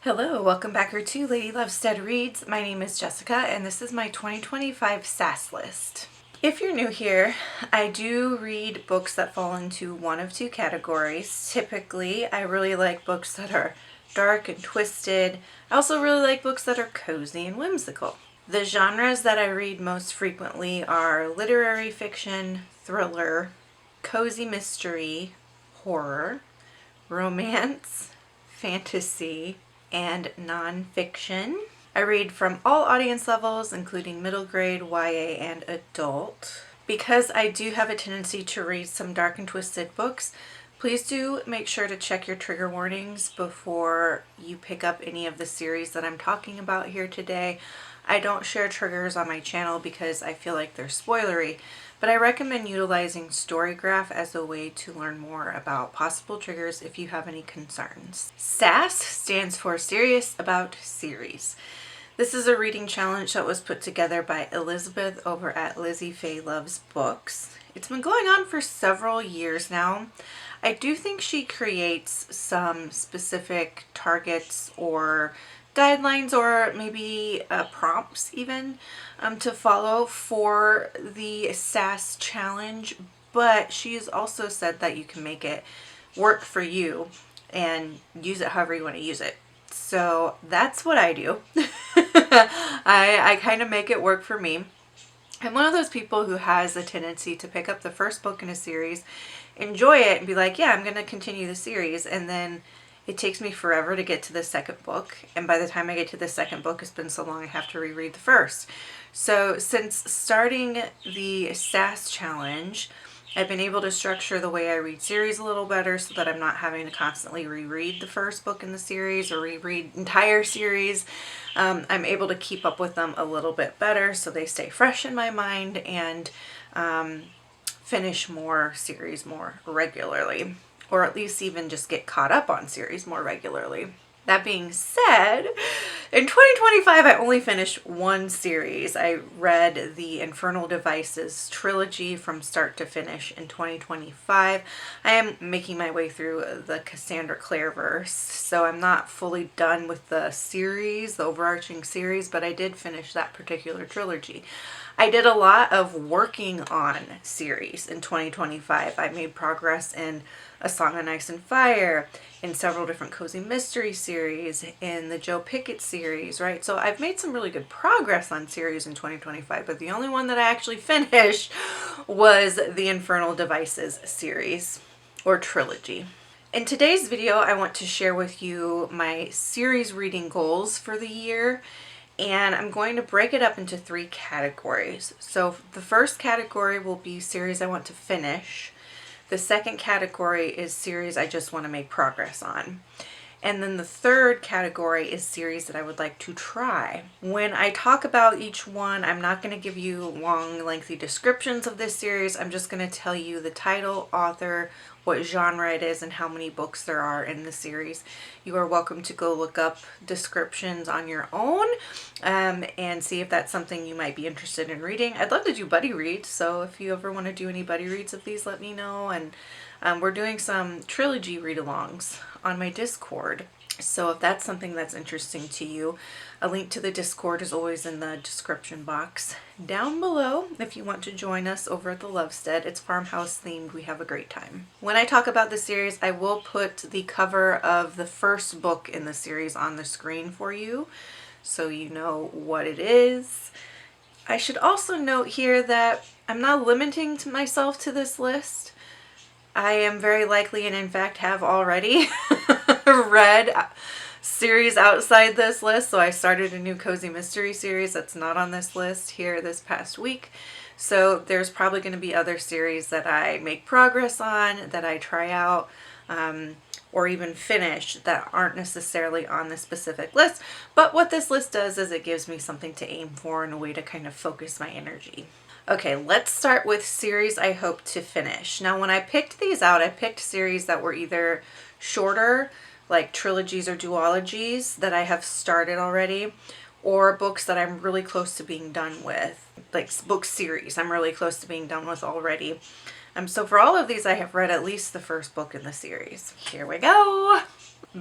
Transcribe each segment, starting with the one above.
Hello, welcome back here to Lady Lovestead Reads. My name is Jessica and this is my 2025 SAS list. If you're new here, I do read books that fall into one of two categories. Typically, I really like books that are dark and twisted. I also really like books that are cozy and whimsical. The genres that I read most frequently are literary fiction, thriller, cozy mystery, horror, romance, fantasy, and nonfiction. I read from all audience levels, including middle grade, YA, and adult. Because I do have a tendency to read some dark and twisted books, please do make sure to check your trigger warnings before you pick up any of the series that I'm talking about here today. I don't share triggers on my channel because I feel like they're spoilery, but I recommend utilizing StoryGraph as a way to learn more about possible triggers if you have any concerns. SAS stands for Serious About Series. This is a reading challenge that was put together by Elizabeth over at Lizzy, Faye Loves Books. It's been going on for several years now. I do think she creates some specific targets or guidelines or maybe prompts even to follow for the SAS challenge, but she's also said that you can make it work for you and use it however you want to use it. So that's what I do. I kind of make it work for me. I'm one of those people who has a tendency to pick up the first book in a series, enjoy it, and be like, yeah, I'm going to continue the series, and then it takes me forever to get to the second book, and by the time I get to the second book, it's been so long I have to reread the first. So since starting the SAS challenge, I've been able to structure the way I read series a little better so that I'm not having to constantly reread the first book in the series or reread entire series. I'm able to keep up with them a little bit better so they stay fresh in my mind and finish more series more regularly, or at least even just get caught up on series more regularly. That being said, in 2025, I only finished one series. I read the Infernal Devices trilogy from start to finish in 2025. I am making my way through the Cassandra Clareverse, so I'm not fully done with the series, the overarching series, but I did finish that particular trilogy. I did a lot of working on series in 2025. I made progress in A Song on Ice and Fire, in several different cozy mystery series, in the Joe Pickett series, right? So I've made some really good progress on series in 2025, but the only one that I actually finished was the Infernal Devices series or trilogy. In today's video, I want to share with you my series reading goals for the year, and I'm going to break it up into three categories. So the first category will be series I want to finish. The second category is series I just want to make progress on. And then the third category is series that I would like to try. When I talk about each one, I'm not going to give you long, lengthy descriptions of this series. I'm just going to tell you the title, author, what genre it is, and how many books there are in the series. You are welcome to go look up descriptions on your own and see if that's something you might be interested in reading. I'd love to do buddy reads, so if you ever want to do any buddy reads of these, let me know. And we're doing some trilogy read-alongs on my Discord. So if that's something that's interesting to you, a link to the Discord is always in the description box down below if you want to join us over at the Lovestead. It's farmhouse themed. We have a great time. When I talk about the series, I will put the cover of the first book in the series on the screen for you so you know what it is. I should also note here that I'm not limiting myself to this list. I am very likely, and in fact have already, read series outside this list. So I started a new cozy mystery series that's not on this list here this past week. So there's probably going to be other series that I make progress on, that I try out, or even finish that aren't necessarily on the specific list. But what this list does is it gives me something to aim for and a way to kind of focus my energy. Okay, let's start with series I hope to finish. Now, when I picked these out, I picked series that were either shorter, like trilogies or duologies that I have started already, or books that I'm really close to being done with, like book series I'm really close to being done with already. So for all of these, I have read at least the first book in the series. Here we go.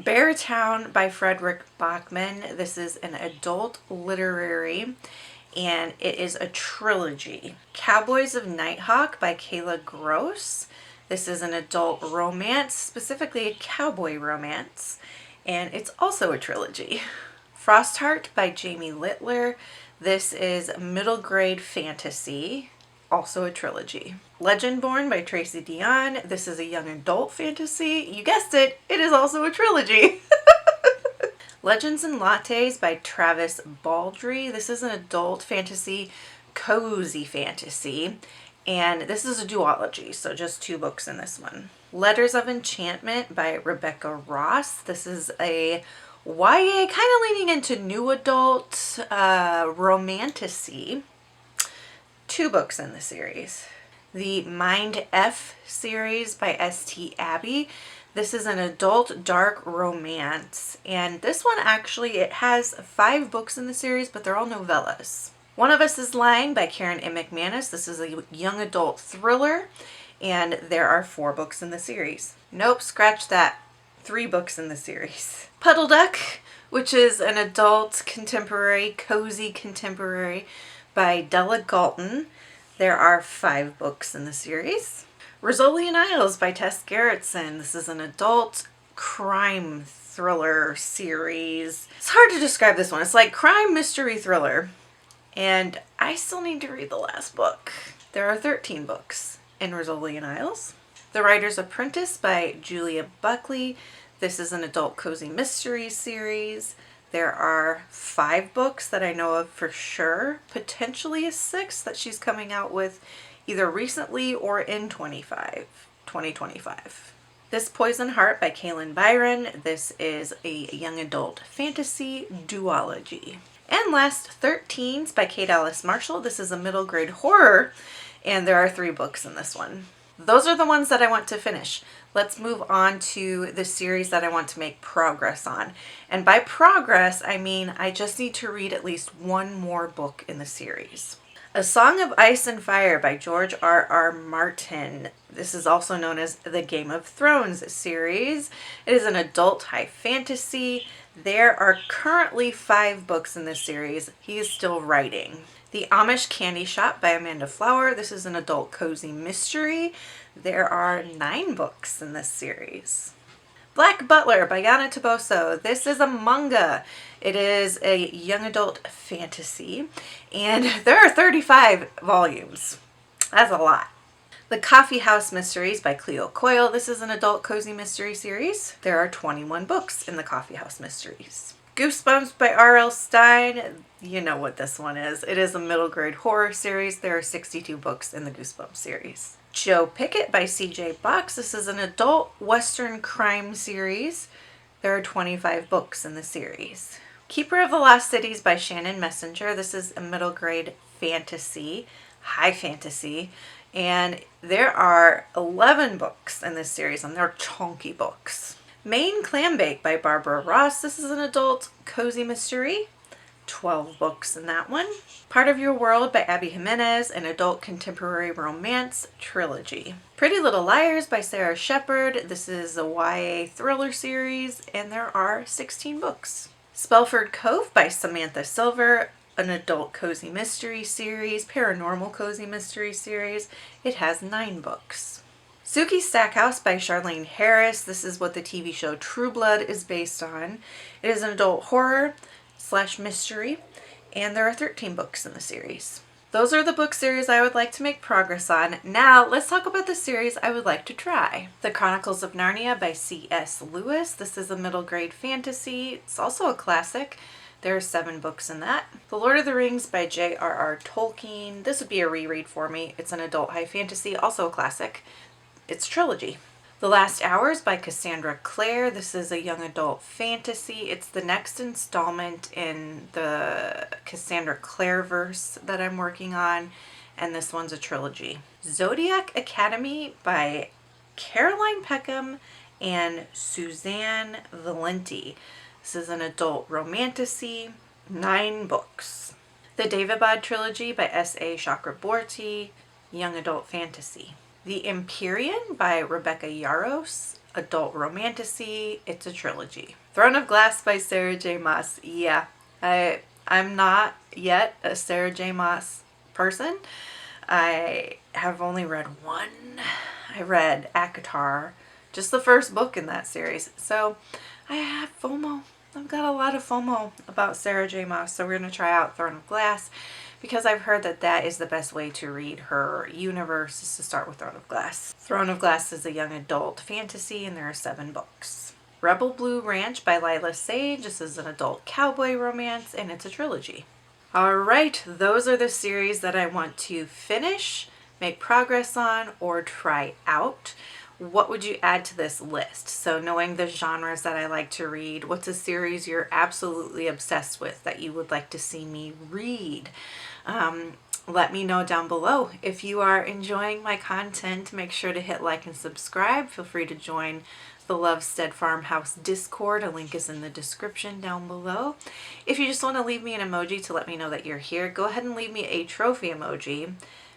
Beartown by Frederick Bachman. This is an adult literary and it is a trilogy. Cowboys of Nighthawk by Kayla Gross. This is an adult romance, specifically a cowboy romance, and it's also a trilogy. Frostheart by Jamie Littler. This is middle grade fantasy, also a trilogy. Legendborn by Tracy Dion. This is a young adult fantasy. You guessed it, it is also a trilogy. Legends and Lattes by Travis Baldry. This is an adult fantasy, cozy fantasy, and this is a duology, so just 2 books in this one. Letters of Enchantment by Rebecca Ross. This is a YA, kind of leaning into new adult romantasy. 2 books in the series. The Mind F series by S.T. Abbey. This is an adult dark romance, and this one actually, it has 5 books in the series, but they're all novellas. One of Us is Lying by Karen M. McManus. This is a young adult thriller, and there are 4 books in the series. Nope, scratch that. 3 books in the series. Puddle Duck, which is an adult contemporary, cozy contemporary by Della Galton. There are 5 books in the series. Rizzoli and Isles by Tess Gerritsen. This is an adult crime thriller series. It's hard to describe this one. It's like crime mystery thriller. And I still need to read the last book. There are 13 books in Rizzoli and Isles. The Writer's Apprentice by Julia Buckley. This is an adult cozy mystery series. There are 5 books that I know of for sure. Potentially a 6th that she's coming out with either recently or in 2025. This Poison Heart by Kaylin Byron. This is a young adult fantasy duology. And last, 13s by Kate Alice Marshall. This is a middle grade horror, and there are 3 books in this one. Those are the ones that I want to finish. Let's move on to the series that I want to make progress on. And by progress, I mean I just need to read at least 1 more book in the series. A Song of Ice and Fire by George R.R. Martin. This is also known as the Game of Thrones series. It is an adult high fantasy. There are currently 5 books in this series. He is still writing. The Amish Candy Shop by Amanda Flower. This is an adult cozy mystery. There are 9 books in this series. Black Butler by Yana Toboso. This is a manga. It is a young adult fantasy, and there are 35 volumes. That's a lot. The Coffee House Mysteries by Cleo Coyle. This is an adult cozy mystery series. There are 21 books in the Coffee House Mysteries. Goosebumps by R.L. Stein. You know what this one is. It is a middle grade horror series. There are 62 books in the Goosebumps series. Joe Pickett by C.J. Box. This is an adult Western crime series. There are 25 books in the series. Keeper of the Lost Cities by Shannon Messenger. This is a middle grade fantasy, high fantasy, and there are 11 books in this series, and they're chunky books. Maine Clambake by Barbara Ross. This is an adult cozy mystery. 12 books in that one. Part of Your World by Abby Jimenez, an adult contemporary romance trilogy. Pretty Little Liars by Sarah Shepard. This is a YA thriller series, and there are 16 books. Spellford Cove by Samantha Silver, an adult cozy mystery series, paranormal cozy mystery series. It has 9 books. Suki Stackhouse by Charlene Harris. This is what the TV show True Blood is based on. It is an adult horror / mystery, and there are 13 books in the series. Those are the book series I would like to make progress on. Now let's talk about the series I would like to try. The Chronicles of Narnia by C.S. Lewis. This is a middle grade fantasy. It's also a classic. There are 7 books in that. The Lord of the Rings by J.R.R. Tolkien. This would be a reread for me. It's an adult high fantasy, also a classic. It's a trilogy. The Last Hours by Cassandra Clare. This is a young adult fantasy. It's the next installment in the Cassandra Clare verse that I'm working on, and this one's a trilogy. Zodiac Academy by Caroline Peckham and Suzanne Valenti. This is an adult romantasy, 9 books. The Daevabad Trilogy by S.A. Chakraborty, young adult fantasy. The Empyrean by Rebecca Yaros, adult romantasy. It's a trilogy. Throne of Glass by Sarah J. Maas. Yeah, I'm not yet a Sarah J. Maas person. I have only read one. I read ACOTAR, just the first book in that series. So I have FOMO. I've got a lot of FOMO about Sarah J. Maas. So we're going to try out Throne of Glass because I've heard that that is the best way to read her universe, is to start with Throne of Glass. Throne of Glass is a young adult fantasy and there are 7 books. Rebel Blue Ranch by Lila Sage. This is an adult cowboy romance and it's a trilogy. Alright, those are the series that I want to finish, make progress on, or try out. What would you add to this list? So knowing the genres that I like to read, what's a series you're absolutely obsessed with that you would like to see me read? Let me know down below. If you are enjoying my content, make sure to hit like and subscribe. Feel free to join the Lovestead Farmhouse Discord. A link is in the description down below. If you just want to leave me an emoji to let me know that you're here, go ahead and leave me a trophy emoji,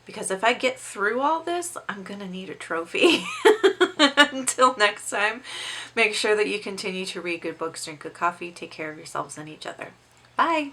because if I get through all this, I'm gonna need a trophy. Until next time, make sure that you continue to read good books, drink good coffee, take care of yourselves and each other. Bye!